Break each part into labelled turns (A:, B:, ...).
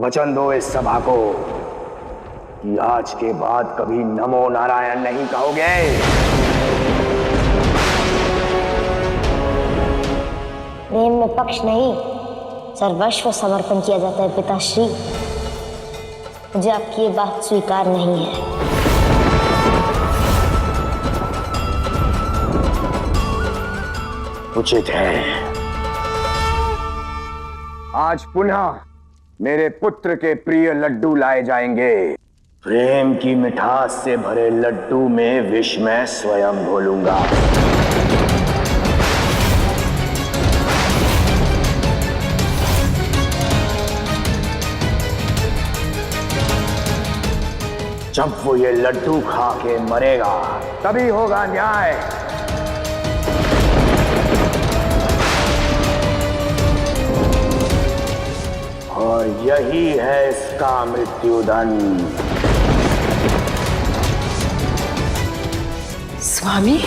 A: वचन दो इस सभा को कि आज के बाद कभी नमो नारायण नहीं कहोगे।
B: प्रेम में पक्ष नहीं, सर्वस्व समर्पण किया जाता है पिताश्री। मुझे आपकी ये बात स्वीकार नहीं है।
A: उचित है। आज पुनः मेरे पुत्र के प्रिय लड्डू लाए जाएंगे। प्रेम की मिठास से भरे लड्डू में विष मैं स्वयं घोलूंगा। जब वो ये लड्डू खा के मरेगा तभी होगा न्याय। और यही है इसका मृत्युदंड।
C: स्वामी,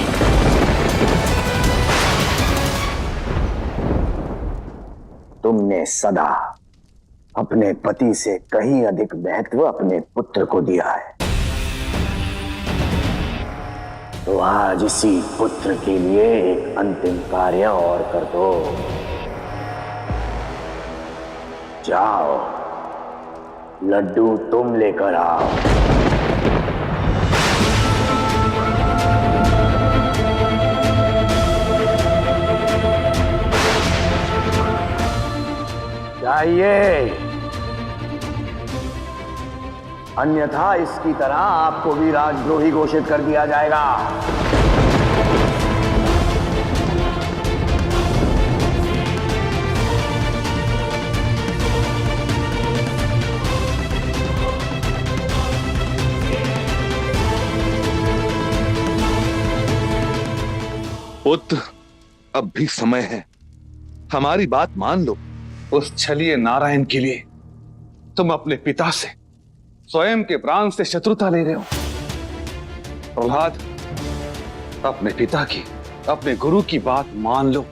A: तुमने सदा अपने पति से कहीं अधिक महत्व अपने पुत्र को दिया है, तो आज इसी पुत्र के लिए एक अंतिम कार्य और कर दो। जाओ, लड्डू तुम लेकर आओ। चाहिए, अन्यथा इसकी तरह आपको भी राजद्रोही घोषित कर दिया जाएगा।
D: पुत्र, अब भी समय है, हमारी बात मान लो।
E: उस छलिए नारायण के लिए तुम अपने पिता से स्वयं के प्राण से शत्रुता ले रहे हो। प्रहलाद, अपने पिता की, अपने गुरु की बात मान लो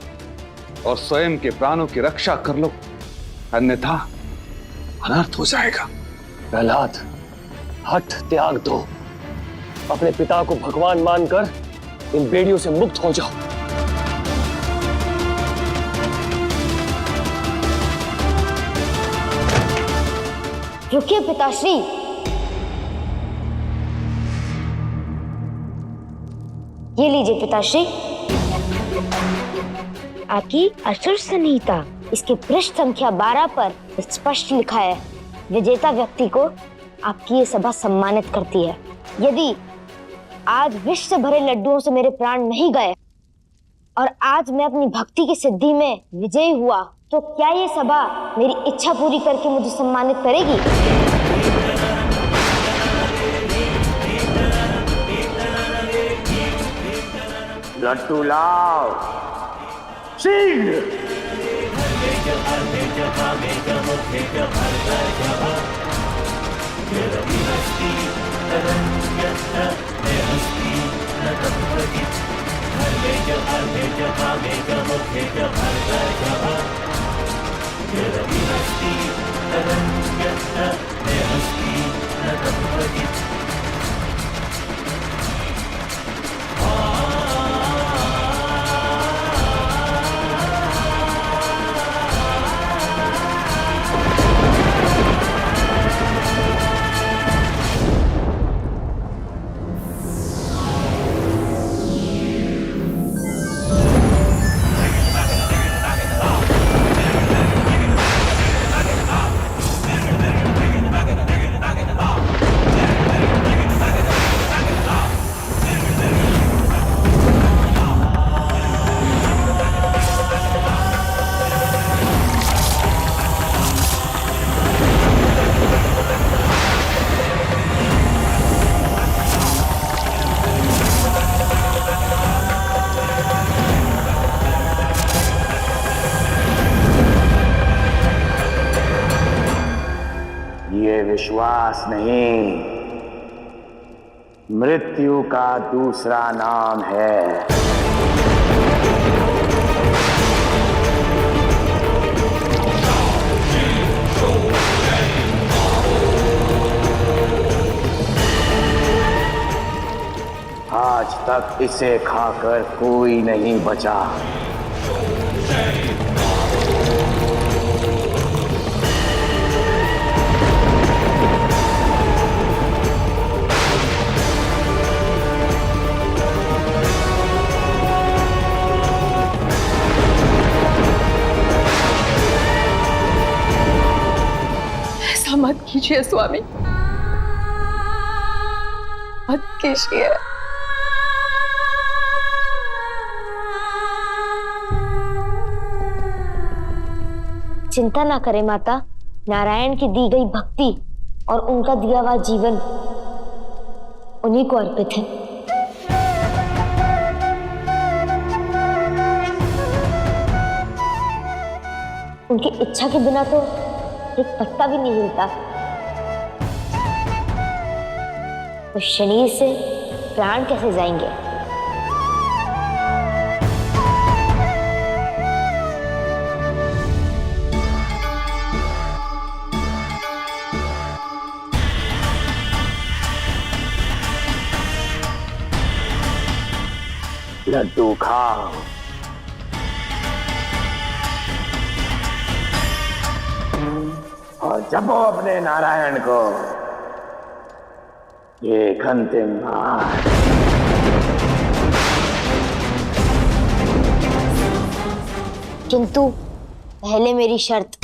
E: और स्वयं के प्राणों की रक्षा कर लो, अन्यथा अनर्थ हो जाएगा।
A: प्रहलाद, हठ त्याग दो। अपने पिता को भगवान मानकर इन बेड़ियों से मुक्त हो जाओ।
B: रुकिए पिताश्री। ये लीजिए पिताश्री, आपकी असुर संहिता। इसके पृष्ठ संख्या 12 पर स्पष्ट लिखा है, विजेता व्यक्ति को आपकी ये सभा सम्मानित करती है। यदि आज विष से भरे लड्डुओं से मेरे प्राण नहीं गए और आज मैं अपनी भक्ति की सिद्धि में विजयी हुआ, तो क्या ये सभा मेरी इच्छा पूरी करके मुझे सम्मानित करेगी?
A: लड्डू लाओ शीघ्र। ये विश्वास नहीं, मृत्यु का दूसरा नाम है। इसे खाकर कोई नहीं बचा।
C: ऐसा मत कीजिए स्वामी, मत कीजिए।
B: चिंता ना करें माता, नारायण की दी गई भक्ति और उनका दिया हुआ जीवन उन्हीं को अर्पित है। उनकी इच्छा के बिना तो एक पत्ता भी नहीं हिलता। तो शरीर से प्राण कैसे जाएंगे?
A: लड्डू खाओ। और जपो अपने नारायण को एक अंतिम बार।
B: किंतु पहले मेरी शर्त,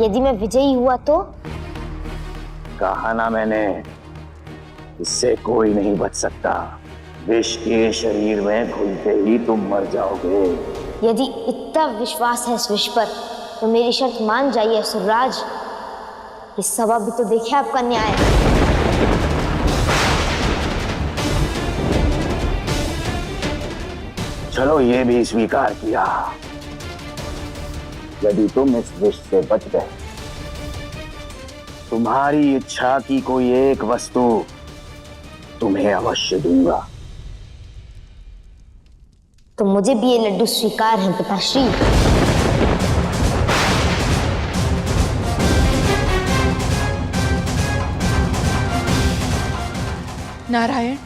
B: यदि मैं विजयी हुआ तो?
A: कहा ना मैंने, इससे कोई नहीं बच सकता। विष के शरीर में घुलते ही तुम मर जाओगे।
B: यदि इतना विश्वास है इस विष पर, तो मेरी शर्त मान जाइए असुरराज। इस सभा भी तो देखे आपका न्याय।
A: चलो ये भी स्वीकार किया। यदि तुम इस विष से बच गए, तुम्हारी इच्छा की कोई एक वस्तु तुम्हें अवश्य दूंगा।
B: तो मुझे भी ये लड्डू स्वीकार है पिताश्री।
C: नारायण,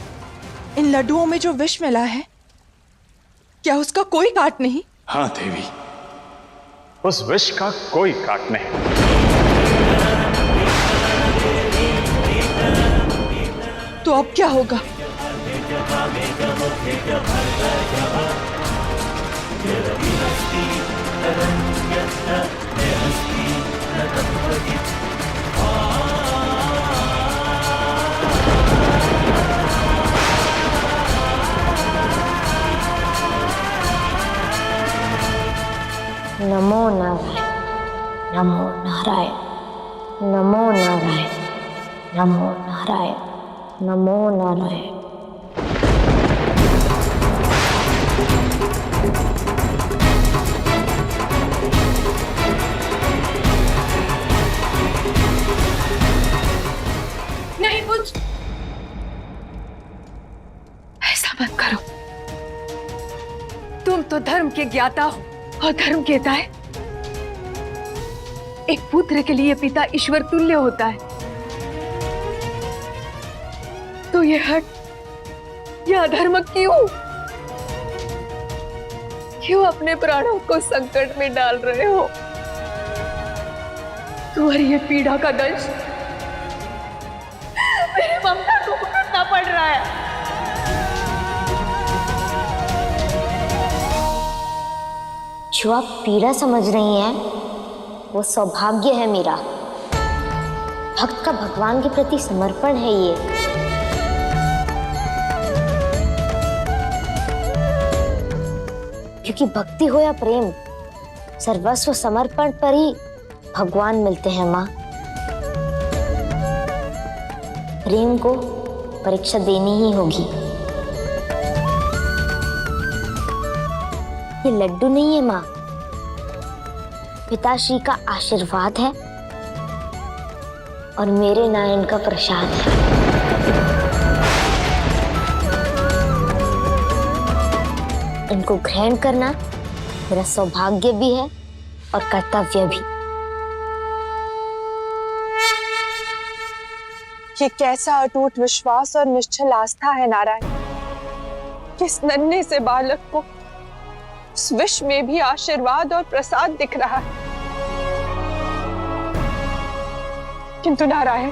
C: इन लड्डुओं में जो विष मिला है, क्या उसका कोई काट नहीं?
F: हाँ देवी, उस विष का कोई काट नहीं।
C: तो अब क्या होगा?
B: नमो नारायण, नमो नारायण, नमो नारायण, नमो नारायण, नमो नारायण।
C: नहीं कुछ, ऐसा मत करो। तुम तो धर्म के ज्ञाता हो, और धर्म कहता है एक पुत्र के लिए पिता ईश्वर तुल्य होता है। तो ये हट, ये अधर्म क्यों अपने प्राणों को संकट में डाल रहे हो? तुम्हारी ये पीड़ा का दंश मेरी ममता को भुगतना पड़ रहा है।
B: जो आप पीड़ा समझ रही हैं, वो सौभाग्य है मेरा। भक्त का भगवान के प्रति समर्पण है ये। क्योंकि भक्ति हो या प्रेम, सर्वस्व समर्पण पर ही भगवान मिलते हैं माँ। प्रेम को परीक्षा देनी ही होगी। ये लड्डू नहीं है माँ, पिताश्री का आशीर्वाद है और मेरे नारायण का प्रसाद है। इनको ग्रहण करना मेरा सौभाग्य भी है और कर्तव्य भी।
C: ये कैसा अटूट विश्वास और निश्चल आस्था है नारायण। कि इस नन्हे से बालक को उस विष में भी आशीर्वाद और प्रसाद दिख रहा है। किंतु नारायण,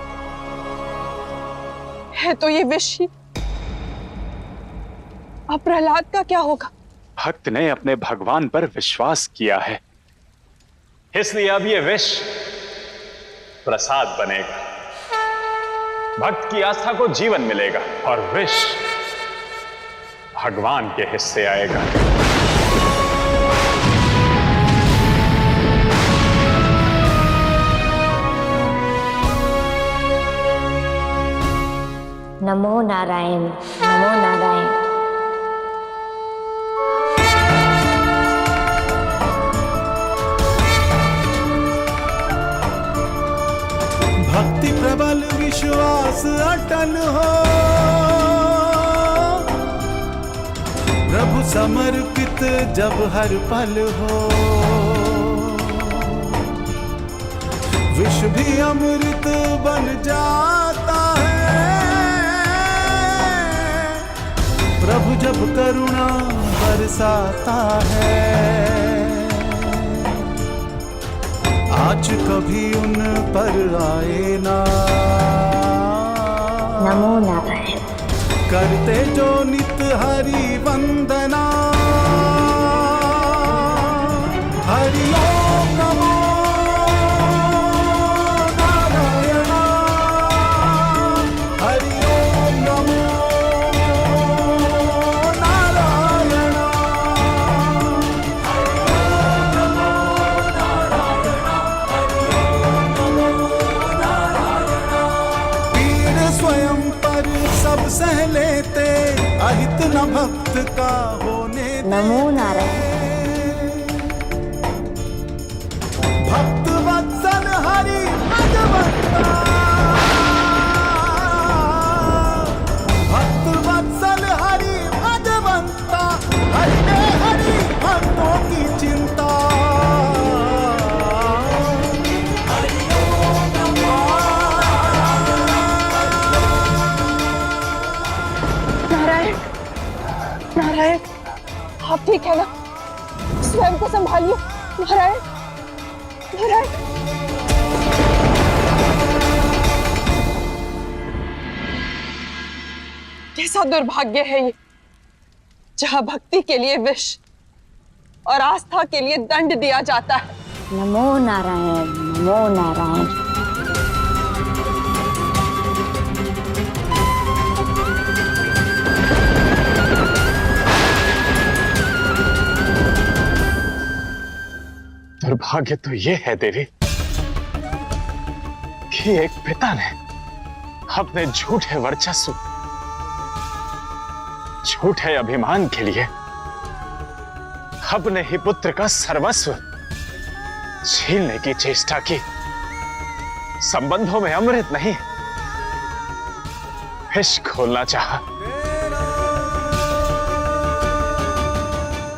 C: है तो ये विष ही। अब प्रहलाद का क्या होगा?
F: भक्त ने अपने भगवान पर विश्वास किया है, इसलिए अब ये विष प्रसाद बनेगा। भक्त की आस्था को जीवन मिलेगा और विष भगवान के हिस्से आएगा।
B: नमो नारायण, नमो नारायण।
G: भक्ति प्रबल विश्वास अटल हो, प्रभु समर्पित जब हर पल हो, विष भी अमृत बन जाता है, प्रभु जब करुणा बरसाता है। आज कभी उन पर आए ना,
B: नमो नारायण।
G: करते जो नित हरि वंदना, हरि ओम नमो नारायण, हरि ओम नमो नारायण, पीड़ स्वयं पर सब सह लेते, अहित न भक्त का होने देते।
B: नमो नारायण।
G: भक्त वत्सल हरि भगवंता, भक्त वत्सल हरि भगवंता, हरि ने हरि भक्तों की चिंता।
C: नारायण, नारायण, आप ठीक है ना? स्वयं को संभालिए। नारायण, नारायण। कैसा दुर्भाग्य है ये, जहां भक्ति के लिए विष और आस्था के लिए दंड दिया जाता है।
B: नमो नारायण, नमो नारायण।
F: दुर्भाग्य तो यह है देवी कि एक पिता ने अपने झूठे वर्चस्व, झूठे अभिमान के लिए अपने ही पुत्र का सर्वस्व छीनने की चेष्टा की। संबंधों में अमृत नहीं, विष खोलना चाहा।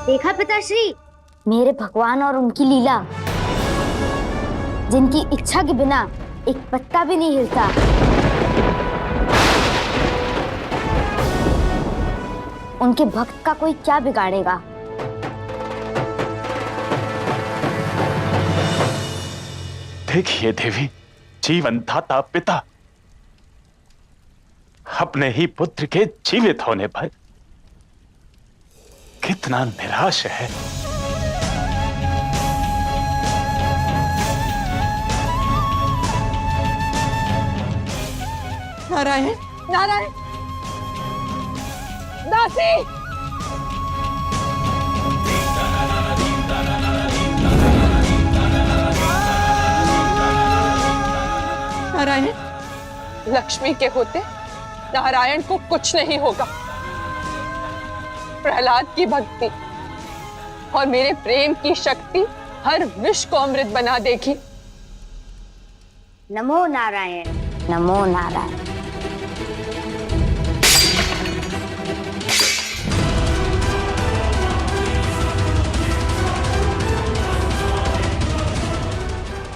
B: देखा पिताश्री, मेरे भगवान और उनकी लीला, जिनकी इच्छा के बिना एक पत्ता भी नहीं हिलता। उनके भक्त का कोई क्या बिगाड़ेगा?
F: देखिए देवी, जीवन दाता पिता अपने ही पुत्र के जीवित होने पर कितना निराश है।
C: नारायण, नारायण, दासी। नारायण, लक्ष्मी के होते नारायण को कुछ नहीं होगा। प्रहलाद की भक्ति और मेरे प्रेम की शक्ति हर विष को अमृत बना देगी।
B: नमो नारायण, नमो नारायण।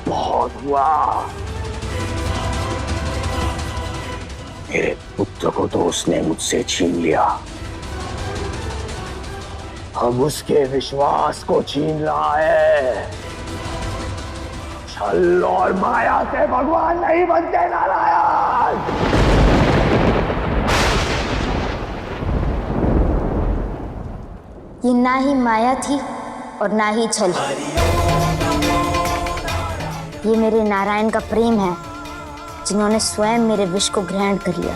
A: बहुत हुआ, मेरे पुत्र को तो उसने मुझसे छीन लिया, अब उसके विश्वास को छीन रहा है। छल और माया से भगवान नहीं बनते नारायण।
B: ये ना ही माया थी और ना ही छल। ये मेरे नारायण का प्रेम है, जिन्होंने स्वयं मेरे विष को ग्रहण कर लिया।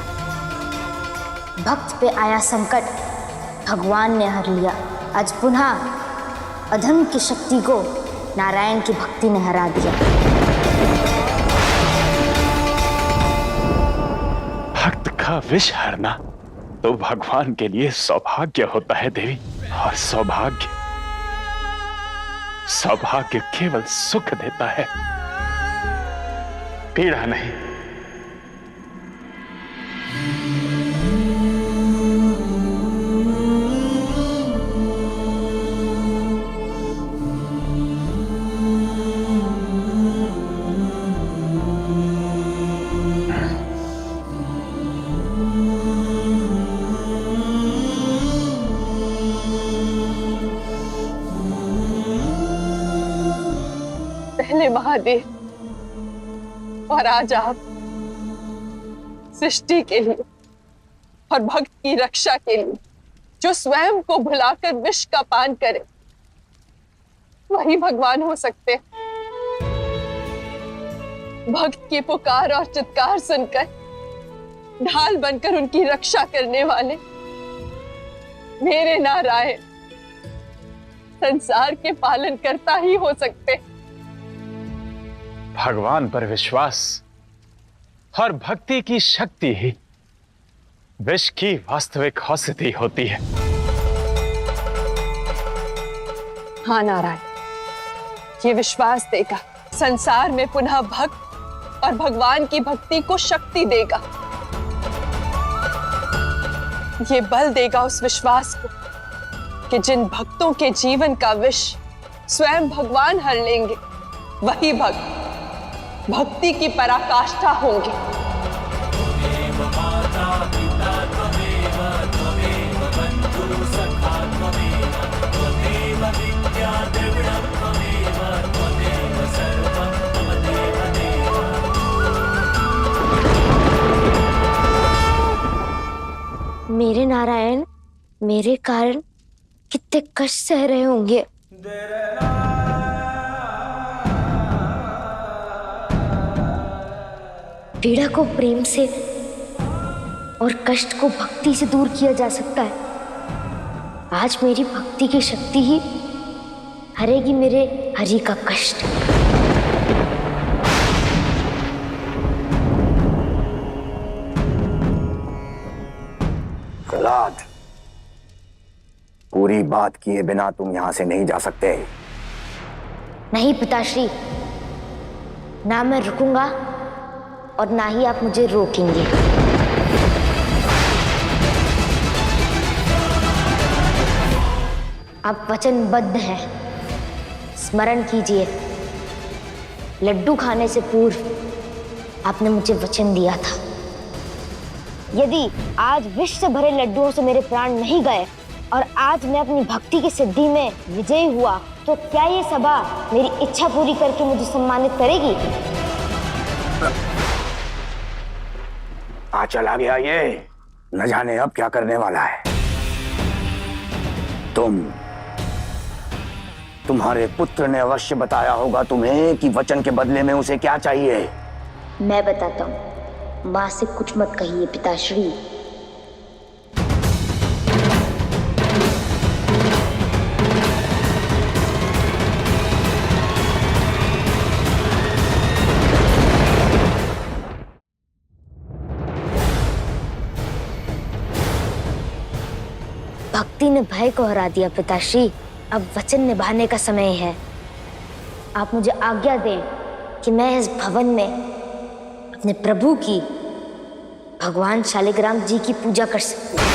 B: भक्त पे आया संकट भगवान ने हर लिया। आज पुनः अधम की शक्ति को नारायण की भक्ति ने हरा दिया।
F: भक्त का विष हरना तो भगवान के लिए सौभाग्य होता है देवी। और सौभाग्य केवल सुख देता है, पीड़ा नहीं।
C: पहले महादेव और आज आप सृष्टि के लिए और भक्त की रक्षा के लिए जो स्वयं को भुलाकर विष का पान करे, वही भगवान हो सकते हैं। भक्त की पुकार और चित्कार सुनकर ढाल बनकर उनकी रक्षा करने वाले मेरे नारायण संसार के पालन करता ही हो सकते।
F: भगवान पर विश्वास और भक्ति की शक्ति ही विष की वास्तविक औषधि होती है।
C: हाँ नारायण, ये विश्वास देगा, संसार में पुनः भक्त और भगवान की भक्ति को शक्ति देगा। ये बल देगा उस विश्वास को कि जिन भक्तों के जीवन का विष स्वयं भगवान हर लेंगे, वही भक्त भक्ति की पराकाष्ठा होंगे।
B: मेरे नारायण मेरे कारण कितने कष्ट सह रहे होंगे। पीड़ा को प्रेम से और कष्ट को भक्ति से दूर किया जा सकता है। आज मेरी भक्ति की शक्ति ही हरेगी मेरे हरि का कष्ट।
A: प्रहलाद, पूरी बात किए बिना तुम यहां से नहीं जा सकते।
B: नहीं पिताश्री, ना मैं रुकूंगा और ना ही आप मुझे रोकेंगे। आप वचनबद्ध हैं, स्मरण कीजिए। लड्डू खाने से पूर्व आपने मुझे वचन दिया था, यदि आज विष से भरे लड्डुओं से मेरे प्राण नहीं गए और आज मैं अपनी भक्ति की सिद्धि में विजयी हुआ, तो क्या ये सभा मेरी इच्छा पूरी करके मुझे सम्मानित करेगी?
A: चला गया ये, न जाने अब क्या करने वाला है। तुम्हारे पुत्र ने अवश्य बताया होगा तुम्हें कि वचन के बदले में उसे क्या चाहिए।
B: मैं बताता हूँ, माँ से कुछ मत कहिए पिताश्री। भक्ति ने भय को हरा दिया पिताश्री। अब वचन निभाने का समय है। आप मुझे आज्ञा दें कि मैं इस भवन में अपने प्रभु की, भगवान शालिग्राम जी की पूजा कर सकूं।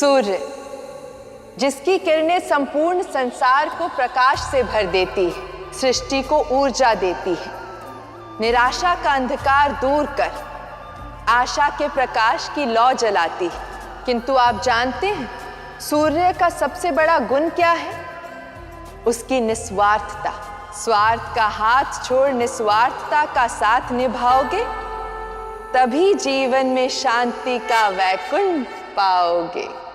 C: सूर्य, जिसकी किरणें संपूर्ण संसार को प्रकाश से भर देती है, सृष्टि को ऊर्जा देती है, निराशा का अंधकार दूर कर आशा के प्रकाश की लौ जलाती है। किंतु आप जानते हैं सूर्य का सबसे बड़ा गुण क्या है? उसकी निस्वार्थता। स्वार्थ का हाथ छोड़ निस्वार्थता का साथ निभाओगे तभी जीवन में शांति का वैकुंठ पाओगे।